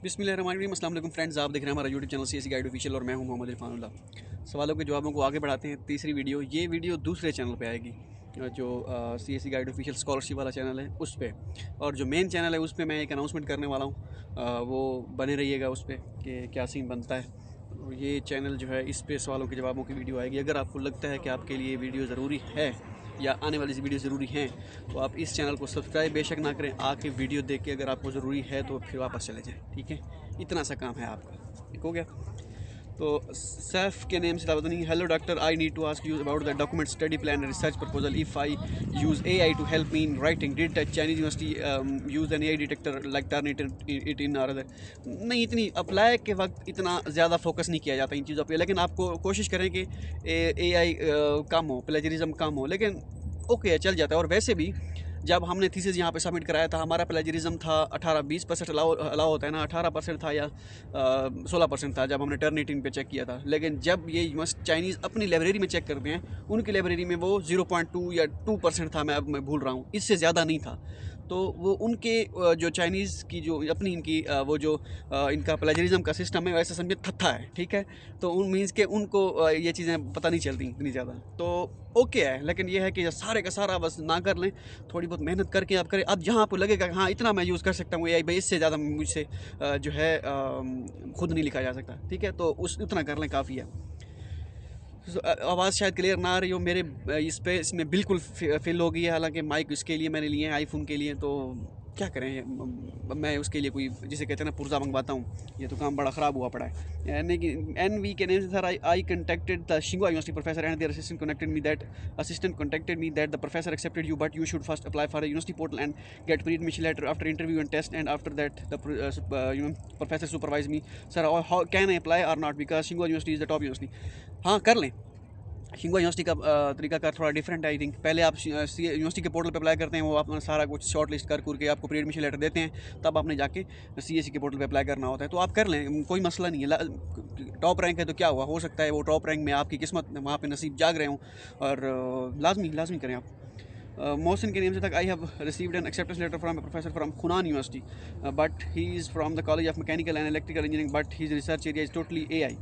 बिस्मिल्लाहिर्रहमानिर्रहीम। अस्सलाम वालेकुम फ्रेंड्स, आप देख रहे हैं हमारा YouTube channel CSC guide official और मैं हूं मोहम्मद इरफानुल्लाह। सवालों के जवाबों को आगे बढ़ाते हैं। तीसरी वीडियो, ये वीडियो दूसरे चैनल पे आएगी जो सीएससी गाइड ऑफिशियल स्कॉलरशिप वाला चैनल है उस पर, और जो मेन चैनल है उस पर मैं एक अनाउंसमेंट करने वाला हूँ। वो बने रहिएगा उस पर कि क्या सीन बनता है। और ये चैनल जो है इस पे सवालों के जवाबों की वीडियो आएगी। अगर आपको लगता है कि आपके लिए वीडियो ज़रूरी है या आने वाली वीडियो ज़रूरी हैं तो आप इस चैनल को सब्सक्राइब बेशक ना करें, आके वीडियो देख के अगर आपको ज़रूरी है तो फिर वापस चले जाएं। ठीक है, इतना सा काम है आपका। ठीक हो गया। तो सैफ के नेम से दावत नहीं। Hello doctor, I need to ask you about the document study plan research proposal if I use AI to help me in writing. Did Chinese university use an AI detector like Turnitin or other. नहीं, इतनी apply के वक्त इतना ज़्यादा focus नहीं किया जाता इन चीज़ों पे, लेकिन आपको कोशिश करें कि AI कम हो, प्लेजरिज्म कम हो, लेकिन ओके चल जाता है। और वैसे भी जब हमने थीसिस यहाँ पे सबमिट कराया था, हमारा प्लेजरिज्म था 18-20% अलाउ होता है ना, 18% था या 16% था जब हमने टर्निटिंग पे चेक किया था। लेकिन जब ये चाइनीज़ अपनी लाइब्रेरी में चेक करते हैं, उनकी लाइब्रेरी में वो 0.2 या 2% था। मैं भूल रहा हूँ, इससे ज़्यादा नहीं था। तो वो उनके जो चाइनीज़ की जो अपनी इनकी वो जो इनका प्लेजरिज्म का सिस्टम है वैसे समझे थत्था है। ठीक है, तो उन मीन्स के उनको ये चीज़ें पता नहीं चलती इतनी ज़्यादा। तो ओके है, लेकिन ये है कि सारे का सारा बस ना कर लें, थोड़ी बहुत मेहनत करके आप करें। अब जहाँ आपको लगेगा कि हाँ इतना मैं यूज़ कर सकता हूँ AI भाई, इससे ज़्यादा मुझसे जो है खुद नहीं लिखा जा सकता। ठीक है, तो उस उतना कर लें, काफ़ी है। आवाज़ शायद क्लियर ना आ रही हो मेरे इस पे, इसमें बिल्कुल फिल हो गई है। हालांकि माइक इसके लिए मैंने लिए हैं आईफोन के लिए, तो क्या करें, मैं उसके लिए कोई जिसे कहते हैं ना पुर्जा मंगवाता हूँ। ये तो काम बड़ा ख़राब हुआ पड़ा है। यानी कि NV के नेम से sir, I contacted the शिंगुआ university professor and there assistant connected me that the professor accepted you, but you should first apply for the university portal and gate pre admission letter after interview and test, and after that the professor supervise me. Sir how can I apply और not, because शिंगुआ university is the top university. हाँ कर लें। शिंगुआ university का तरीकाकार थोड़ा different है I think. पहले आप यूनिवर्सिटी के पोर्टल पे अप्लाई करते हैं, वो आप सारा कुछ शॉर्ट लिस्ट कर के आपको प्री एडमिशन लेटर देते हैं, तब आपने जाके CSE के पोर्टल पे अप्लाई करना होता है। तो आप कर लें, कोई मसला नहीं है। टॉप रैंक है तो क्या हुआ, हो सकता है वो टॉप रैंक में आपकी किस्मत वहाँ पे नसीब जाग रहे हों, और लाजमी करें आप। मोहसिन के नेम से तक, I have received an acceptance letter from a professor from Hunan university, but he is from the college of mechanical and electrical engineering, but his research area is totally AI,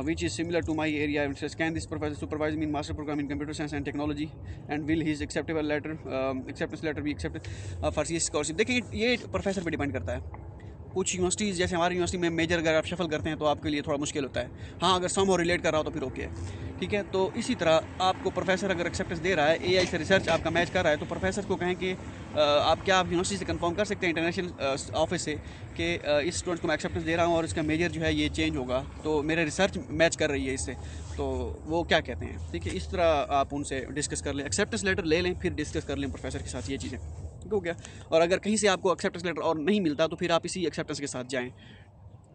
which is similar to my area. Can this professor supervise me in master program in computer science and technology, and will his acceptance letter be accepted for CS scholarship? देखिए, ये professor पे depend करता है। कुछ universities जैसे हमारी university में major अगर आप शफल करते हैं तो आपके लिए थोड़ा मुश्किल होता है। हाँ, अगर सम और रिलेट कर रहा हो तो फिर ओके है। ठीक है, तो इसी तरह आपको प्रोफेसर अगर एक्सेप्टेंस दे रहा है, AI से रिसर्च आपका मैच कर रहा है, तो प्रोफेसर को कहें कि आप यूनिवर्सिटी से कंफर्म कर सकते हैं, इंटरनेशनल ऑफिस से, कि इस स्टूडेंट को मैं एक्सेप्टेंस दे रहा हूँ और इसका मेजर जो है ये चेंज होगा, तो मेरा रिसर्च मैच कर रही है इससे, तो वो क्या कहते हैं। ठीक है, इस तरह आप उनसे डिस्कस कर लें, एक्सेप्टेंस लेटर ले लें, फिर डिस्कस कर लें प्रोफेसर के साथ ये चीज़ें। ठीक हो गया। और अगर कहीं से आपको एक्सेप्टेंस लेटर और नहीं मिलता तो फिर आप इसी एक्सेप्टेंस के साथ जाएँ।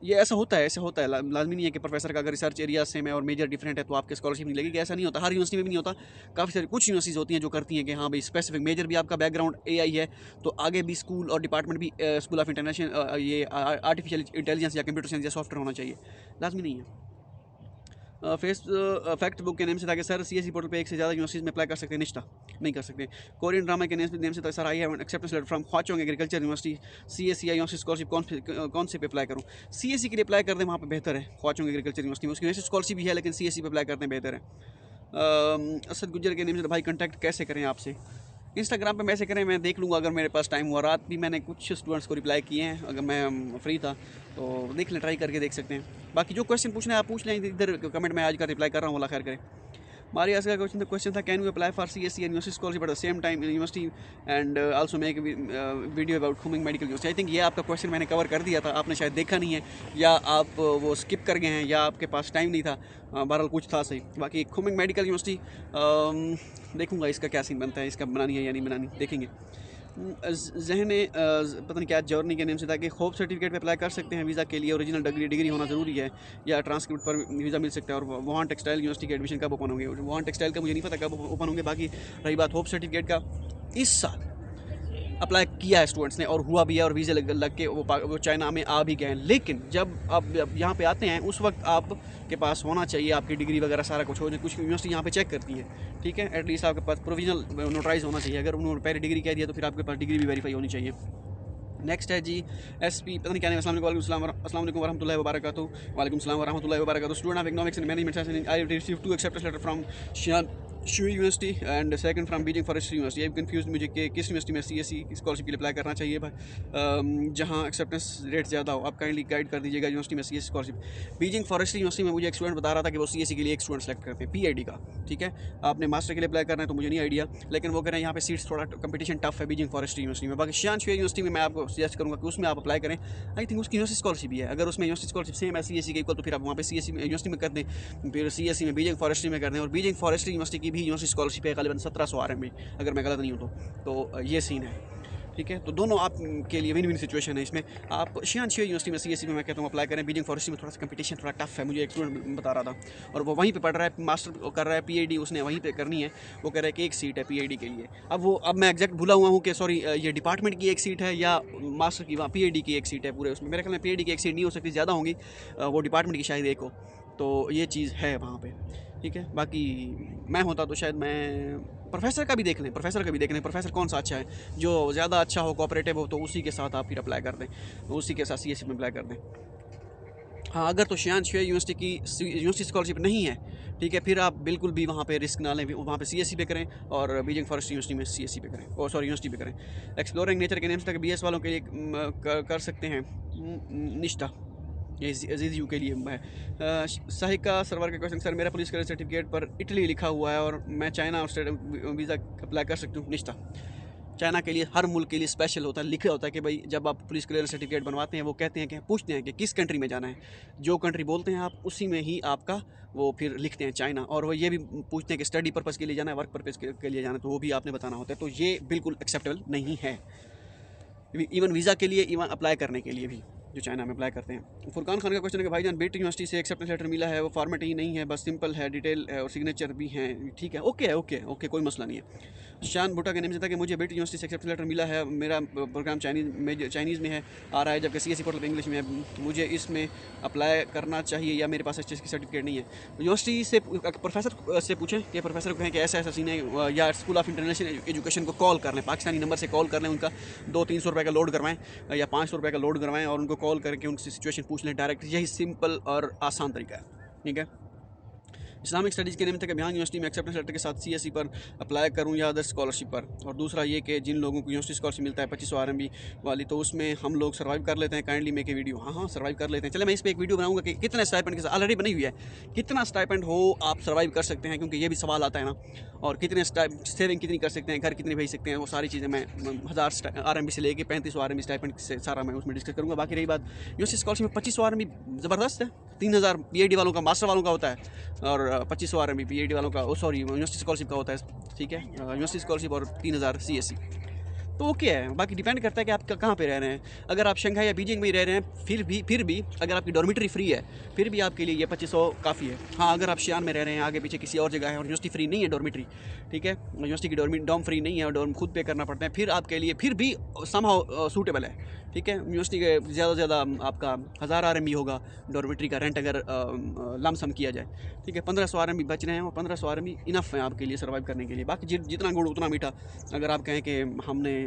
ये ऐसा होता है, ऐसा होता है। लाजमी नहीं है कि प्रोफेसर का अगर रिसर्च एरिया सेम है और मेजर डिफरेंट है तो आपके स्कॉलरशिप नहीं लगेगी, ऐसा नहीं होता। हर यूनिवर्सिटी में भी नहीं होता। काफ़ी सारी कुछ यूनिवर्सिटीज़ होती हैं जो करती हैं कि हाँ भाई स्पेसिफिक मेजर भी आपका बैकग्राउंड AI है तो आगे भी स्कूल और डिपार्टमेंट भी स्कूल ऑफ इंटरनेशनल ये आर्टिफिशियल इंटेलिजेंस या कंप्यूटर साइंस या सॉफ्टवेयर होना चाहिए, लाजमी नहीं है। फेस फैक्ट बुक के नेम से था कि सर CSE पोर्टल पे एक से ज़्यादा यूनिवर्सिटीज़ में अप्लाई कर सकते हैं, निश्ता नहीं कर सकते। कोरियन ड्रामा के नेम से था sir, I have acceptance letter from Huazhong agricultural university, CSE या यूनिवर्सिटी स्कॉलरशिप कौन से पे अप्लाई करूँ। CSE के लिए अप्लाई कर दें, वहाँ पे बेहतर है। ख्वाचोंग एग्रीकल्चर यूनिवर्सिटी में उसकी वैसे स्कॉलरशिप भी है, लेकिन CSE पे अप्लाई करते हैं बेहतर है। असद गुजर के नेम से, भाई कॉन्टैक्ट कैसे करें आपसे। इंस्टाग्राम पे मैसेज करें, मैं देख लूँगा अगर मेरे पास टाइम हुआ। रात भी मैंने कुछ स्टूडेंट्स को रिप्लाई किए हैं, अगर मैं फ्री था तो देख लें, ट्राई करके देख सकते हैं। बाकी जो क्वेश्चन पूछना है आप पूछ लें, इधर कमेंट में आज का रिप्लाई कर रहा हूँ, अल्लाह खैर करे। हमारी आज का क्वेश्चन था can you apply for CSE and university scholarship at the same time in university and also make video about Kunming medical university. I think ये आपका क्वेश्चन मैंने कवर कर दिया था, आपने शायद देखा नहीं है, या आप वो स्किप कर गए हैं, या आपके पास टाइम नहीं था। बहरहाल कुछ था सही। बाकी खुमिंग मेडिकल यूनिवर्सिटी देखूंगा इसका क्या सीन बनता है, इसका बनानी है या नहीं बनानी, देखेंगे। जहन पता नहीं क्या जर्नी के नेम से था कि होप सर्टिफिकेट पे अप्लाई कर सकते हैं वीज़ा के लिए, ओरिजिनल डिग्री होना ज़रूरी है, या ट्रांसक्रिप्ट पर वीज़ा मिल सकता है। और वहाँ टेक्सटाइल यूनिवर्सिटी के एडमिशन कब ओपन होंगे, वहाँ टेक्सटाइल का मुझे नहीं पता कब ओपन होंगे। बाकी रही बात होप सर्टिफिकेट का, इस साल अप्लाई किया है स्टूडेंट्स ने और हुआ भी है, और वीज़े लग के वो चाइना में आ भी गए हैं। लेकिन जब आप यहाँ पे आते हैं उस वक्त आपके पास होना चाहिए आपकी डिग्री वगैरह सारा कुछ हो जाए। कुछ यूनिवर्सिटी यहाँ पे चेक करती है, ठीक है, एटलीस्ट आपके पास प्रोविजनल नोटराइज होना चाहिए। अगर उन्होंने पहले डिग्री कह दिया तो फिर आपके पास डिग्री भी वेरीफाई होनी चाहिए। नेक्स्ट है जी SP, पता नहीं क्या नहीं, अस्सलाम वालेकुम वरहमतुल्लाहि वबरकातुहू। वालेकुम सलाम वरहमतुल्लाहि वबरकातुहू। Student of economics and management, I receive 2 acceptance letter from Shui university and second from Beijing forestry university. ये कंफ्यूज मुझे कि किस यूनिवर्सिटी में CSE स्कॉलरशिप के लिए अप्लाई करना चाहिए भाई, जहाँ एक्सेप्टेंस रेट ज़्यादा हो। आप काइंडली गाइड कर दीजिएगा यूनिवर्सिटी में CSE scholarship. Beijing forestry university में मुझे एक स्टूडेंट बता रहा था कि वो CSE के लिए एक स्टूडेंट सेलेक्ट करते हैं PID का, ठीक है। आपने मास्टर के लिए अप्लाई करना है तो मुझे नहीं आइडिया, लेकिन वो कह रहे हैं यहाँ पे सीट्स थोड़ा कंपटीशन टफ है बीजिंग फॉरेस्ट्री यूनिवर्सिटी में। बाकी शान शुई यूनिवर्सिटी में मैं आपको सजेस्ट करूँगा कि उसमें आप अप्लाई करें। आई थिंक उसकी यूनिवर्सिटी स्कॉलरशिप ही है। अगर उसमें यूनिवर्सिटी स्कॉलरशिप सेम है CSE के इक्वल, तो फिर आप वहाँ पे CSE यूनिवर्सिटी में कर दें, फिर CSE में बीजिंग फॉरेस्ट्री में कर दें। और बीजिंग फॉरेस्ट्री यूनिवर्सिटी की भी यूनिवर्सिटी स्कॉलरशिप है ग़ालिबन 1700 RMB, अगर मैं गलत नहीं हूँ तो ये सीन है, ठीक है। तो दोनों आप के लिए विन विन सिचुएशन है इसमें। आप शियान शुई यूनिवर्सिटी में CSE में मैं कहता हूँ अप्लाई करें। बीजिंग फॉरेस्ट्री में थोड़ा सा कंपटीशन थोड़ा टफ है, मुझे एक स्टूडेंट बता रहा था, और वो वहीं पे पढ़ रहा है, मास्टर कर रहा है, PID उसने वहीं पे करनी है। वो कह रहा है कि एक सीट है PID के लिए। अब मैं एग्जैक्ट भूला हुआ हूँ कि सॉरी ये डिपार्टमेंट की एक सीट है या मास्टर की, वहाँ PID की एक सीट है पूरे उसमें। मेरे ख्याल में PID की एक सीट नहीं हो सकती, ज़्यादा होंगी, वो डिपार्टमेंट की शायद एक हो। तो ये चीज़ है वहाँ पे, ठीक है। बाकी मैं होता तो शायद मैं प्रोफेसर का भी देख लें, प्रोफेसर कौन सा अच्छा है, जो ज़्यादा अच्छा हो, कोऑपरेटिव हो, तो उसी के साथ आप फिर अप्लाई कर दें, उसी के साथ CSE में अप्लाई कर दें। हाँ, अगर तो शियान शुई यूनिवर्सिटी की यूनिवर्सिटी स्कॉलरशिप नहीं है, ठीक है, फिर आप बिल्कुल भी वहाँ पे रिस्क ना लें, वहाँ पे CSE पे करें, और बीजिंग फॉरेस्ट यूनिवर्सिटी में CSE पे करें, और सॉरी यूनिवर्सिटी पे करें। एक्सप्लोरिंग नेचर के नेम से BS वालों के लिए कर सकते हैं। निष्ठा ये अजीज़ यू के लिए है। साहिका सरवर का क्वेश्चन, सर मेरा पुलिस क्लियरेंस सर्टिफिकेट पर इटली लिखा हुआ है और मैं चाइना और स्टेट वीज़ा अप्लाई कर सकती हूँ। निष्ठा, चाइना के लिए हर मुल्क के लिए स्पेशल होता है, लिखा होता है कि भाई जब आप पुलिस क्लियरेंस सर्टिफिकेट बनवाते हैं, वो कहते हैं कि पूछते हैं कि किस कंट्री में जाना है, जो कंट्री बोलते हैं आप उसी में ही आपका वो फिर लिखते हैं चाइना। और वो ये भी पूछते हैं कि स्टडी पर्पज़ के लिए जाना है, वर्क पर्पज़ के लिए जाना है, तो वो भी आपने बताना होता है। तो ये बिल्कुल एक्सेप्टेबल नहीं है, इवन वीज़ा के लिए, इवन अप्लाई करने के लिए भी जो चाइना में अप्लाई करते हैं। फुरकान खान का क्वेश्चन है कि भाईजान बीट यूनिवर्सिटी से एक्सेप्टेंस लेटर मिला है, वो फॉर्मेट ही नहीं है, बस सिंपल है, डिटेल है और सिग्नेचर भी हैं, ठीक है, ओके, कोई मसला नहीं है। शान भुट्टा के नेम से था कि मुझे बीट यूनिवर्सिटी से एक्सेप्टेंस लेटर मिला है, मेरा प्रोग्राम चाइनीज़ में है आ रहा है, जबकि CSE पोर्टल इंग्लिश में है, मुझे इसमें अप्लाई करना चाहिए या मेरे पास इस चीज़ की सर्टिफिकेट नहीं है। यूनिवर्सिटी से प्रोफेसर से पूछें कि प्रोफेसर को कहें कि ऐसा सीन है, या स्कूल ऑफ इंटरनेशनल एजुकेशन को कॉल कर लें, पाकिस्तानी नंबर से कॉल कर लें, उनका 200-300 रुपये का लोड करवाएं या 500 रुपये का लोड करवाएं, और उनको कॉल करके उनकी सिचुएशन पूछ लें डायरेक्ट। यही सिंपल और आसान तरीका है, ठीक है। इस्लामिक स्टडीज़ के नेम तक बिहार यूनिवर्सिटी में एक्सेप्टेंस लेटर के साथ CSE पर अप्लाई करूं या अदर स्कॉलरशिप पर। और दूसरा ये कि जिन लोगों को यूनिवर्सिटी स्कॉलरशिप मिलता है 2500 RMB वाली, तो उसमें हम लोग सर्वाइव कर लेते हैं, काइंडली मेक ए वीडियो। हाँ सर्वाइव कर लेते हैं। चले मैं इस पर एक वीडियो बनाऊंगा कि कितने स्टाइपेंड के साथ, ऑलरेडी बनी हुई है, कितना स्टाइपेंड हो आप सर्वाइव कर सकते हैं, क्योंकि ये भी सवाल आता है ना। और कितने सेविंग कितनी कर सकते हैं, घर कितने भेज सकते हैं, वो सारी चीज़ें मैं 1000 RMB से लेके 3500 RMB स्टाइपेंड से सारा मैं उसमें डिस्कस करूँगा। बाकी रही बात यूनिवर्सिटी स्कॉलरशिप में 2500 RMB ज़बरदस्त है। 3000 PID वालों का, मास्टर वालों का होता है, और 2500 RMB PID वालों का, सॉरी यूनिवर्सिटी स्कॉलरशिप का होता है, ठीक है। यूनिवर्सिटी स्कॉलरशिप और 3000 CSE, तो ओके है। बाकी डिपेंड करता है कि आप कहाँ पे रह रहे हैं। अगर आप शंघाई या बीजिंग में ही रह रहे हैं, फिर भी अगर आपकी डॉर्मेटरी फ्री है, फिर भी आपके लिए ये 2500 काफ़ी है। हाँ, अगर आप शियान में रह रहे हैं, आगे पीछे किसी और जगह है और यूनिवर्सिटी फ्री नहीं है डॉर्मेटरी, ठीक है, यूनिवर्सिटी की डॉर्म फ्री नहीं है और डॉर्म खुद पे करना पड़ता है, फिर आपके लिए फिर भी समहाउ सूटेबल है, ठीक है। यूनिवर्सिटी के ज़्यादा से ज़्यादा आपका 1000 RMB होगा डॉर्मेटरी का रेंट, अगर लमसम किया जाए, ठीक है। 1500 RMB बच रहे हैं, और 1500 RMB इनफ है आपके लिए सर्वाइव करने के लिए। बाकी जितना गुड़ उतना मीठा। अगर आप कहें कि हमने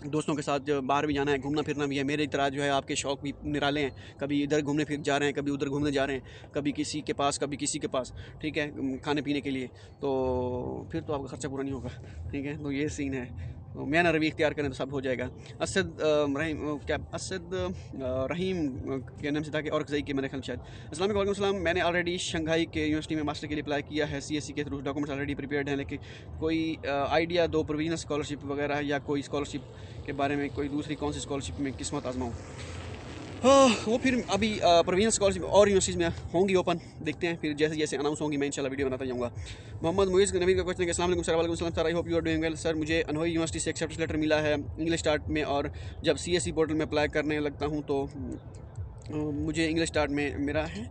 दोस्तों के साथ बाहर भी जाना है, घूमना फिरना भी है, मेरी तरह जो है आपके शौक़ भी निराले हैं, कभी इधर घूमने फिर जा रहे हैं, कभी उधर घूमने जा रहे हैं, कभी किसी के पास कभी किसी के पास, ठीक है, खाने पीने के लिए, तो फिर तो आपका खर्चा पूरा नहीं होगा, ठीक है। तो ये सीन है। तो मैं ना रवि इख्तियार करें तो सब हो जाएगा। असद रहीम के नाम से था कि और के मेरे ख्याल शायद। अस्सलाम वालेकुम सलाम, मैंने ऑलरेडी शंघाई के यूनिवर्सिटी में मास्टर के लिए अप्लाई किया है CSE के थ्रू, डॉक्यूमेंट्स ऑलरेडी प्रिपेयर्ड हैं, लेकिन कोई आइडिया दो प्रोविजनल स्कॉलरशिप वगैरह या कोई स्कॉलरशिप के बारे में, कोई दूसरी कौन सी स्कॉलरशिप में किस्मत आजमाऊँ। हाँ, वो फिर अभी प्रोविजनल स्कॉलरशिप और यूनिवर्सिटीज़ में होंगी ओपन, देखते हैं फिर जैसे जैसे अनाउंस होंगी मैं इंशाल्लाह वीडियो बनाता जाऊँगा। मोहम्मद मुइज़ नबी का क्वेश्चन है, अस्सलाम वालेकुम सर। वालेकुम सलाम sir, I hope you are doing well. Sir मुझे अनोई यूनिवर्सिटी से एक्सेप्टेंस लेटर मिला है इंग्लिश स्टार्ट में, और जब CSE पोर्टल में अप्लाई करने लगता हूँ तो मुझे इंग्लिश स्टार्ट में मेरा है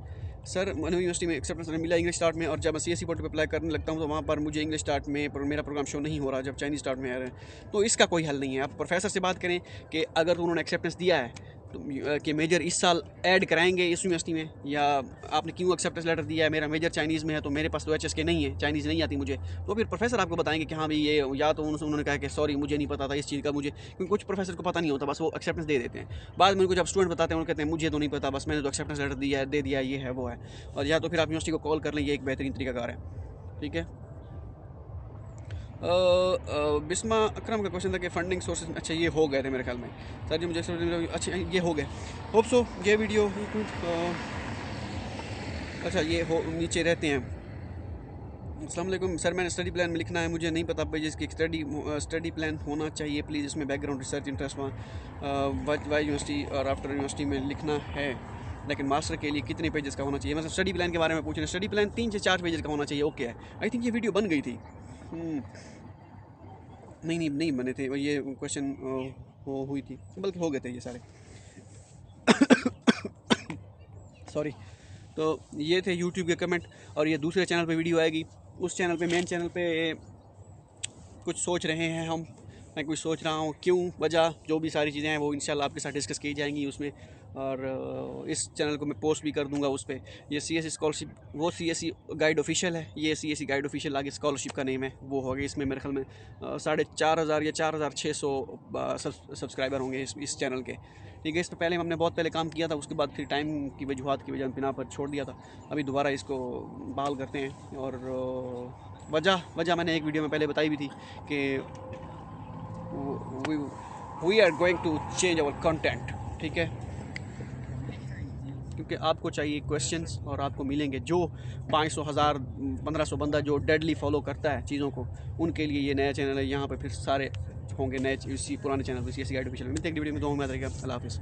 सर, अनोई यूनिवर्सिटी में एक्सेप्टेंस मिला इंग्लिश स्टार्ट में, और जब मैं CSE पोर्टल पर अप्लाई करने लगता हूँ तो वहाँ पर मुझे इंग्लिश स्टार्ट में मेरा प्रोग्राम शो नहीं हो रहा, जब चाइनीज़ स्टार्ट में आ रहे हैं। तो इसका कोई हल नहीं है। आप प्रोफेसर से बात करें कि अगर उन्होंने एक्सेप्टेंस दिया है कि मेजर इस साल ऐड कराएंगे इस यूनिवर्सिटी में, या आपने क्यों एक्सेप्टेंस लेटर दिया है, मेरा मेजर चाइनीज़ में है तो मेरे पास तो HSK नहीं है, चाइनीज़ नहीं आती मुझे, तो फिर प्रोफेसर आपको बताएंगे कि हाँ भाई ये, या तो उन्होंने कहा कि सॉरी मुझे नहीं पता था इस चीज़ का, मुझे, क्योंकि कुछ प्रोफेसर को पता नहीं होता, बस वो एक्सेप्टेंस दे देते हैं। बाद में उनको जब स्टूडेंट बताते हैं उनको कहते हैं मुझे तो नहीं पता, बस मैंने तो एक्सेप्टेंस लेटर दिया है, दे दिया, ये है वो है। और या तो फिर आप यूनिवर्सिटी को कॉल कर लें, ये एक बेहतरीन तरीकाकार है। ठीक है। बिस्मा अकरम का क्वेश्चन था कि फंडिंग सोर्सेज, अच्छा ये हो गए थे मेरे ख्याल में सर जी, मुझे अच्छा ये हो गए, होप सो ये वीडियो अच्छा ये हो नीचे रहते हैं। अस्सलाम वालेकुम सर, मैंने स्टडी प्लान में लिखना है, मुझे नहीं पता पेजेस की स्टडी प्लान होना चाहिए प्लीज़, इसमें background research interest why university और आफ्टर यूनिवर्सिटी में लिखना है, लेकिन मास्टर के लिए कितने पेजेस का होना चाहिए, मतलब स्टडी प्लान के बारे में पूछ रहे हैं। स्टडी प्लान 3 से 4 पेजेस का होना चाहिए। ओके है, आई थिंक ये वीडियो बन गई थी। नहीं बने थे ये क्वेश्चन, हुई थी, बल्कि हो गए थे ये सारे सॉरी। तो ये थे यूट्यूब के कमेंट, और ये दूसरे चैनल पे वीडियो आएगी, उस चैनल पे, मेन चैनल पे कुछ सोच रहे हैं हम, मैं कुछ सोच रहा हूँ, क्यों, वजह, जो भी सारी चीज़ें हैं वो इंशाल्लाह आपके साथ डिस्कस की जाएंगी उसमें। और इस चैनल को मैं पोस्ट भी कर दूंगा उस पर। ये CSE स्कॉलरशिप, वो CSE गाइड ऑफिशियल है, ये CSE गाइड ऑफिशियल आगे स्कॉलरशिप का नेम है, वो होगी। इसमें मेरे ख्याल में 4,500 या 4,600 सब्सक्राइबर होंगे इस चैनल के। ठीक है, इस पर पहले हमने बहुत पहले काम किया था, उसके बाद फिर टाइम की वजूहत की वजह बिना पर छोड़ दिया था। अभी दोबारा इसको बहाल करते हैं। और वजह मैंने एक वीडियो में पहले बताई भी थी कि we are going to change our content. ठीक है, क्योंकि आपको चाहिए क्वेश्चंस और आपको मिलेंगे, जो 500, 1000, 1500 बंदा जो डेडली फॉलो करता है चीज़ों को, उनके लिए ये नया चैनल है। यहाँ पे फिर सारे होंगे नए, इसी पुराने चैनल पर CSE गाइड ऑफिशियल। मिलते हैं एक वीडियो में, 2 में। अल्लाह हाफ़िज़।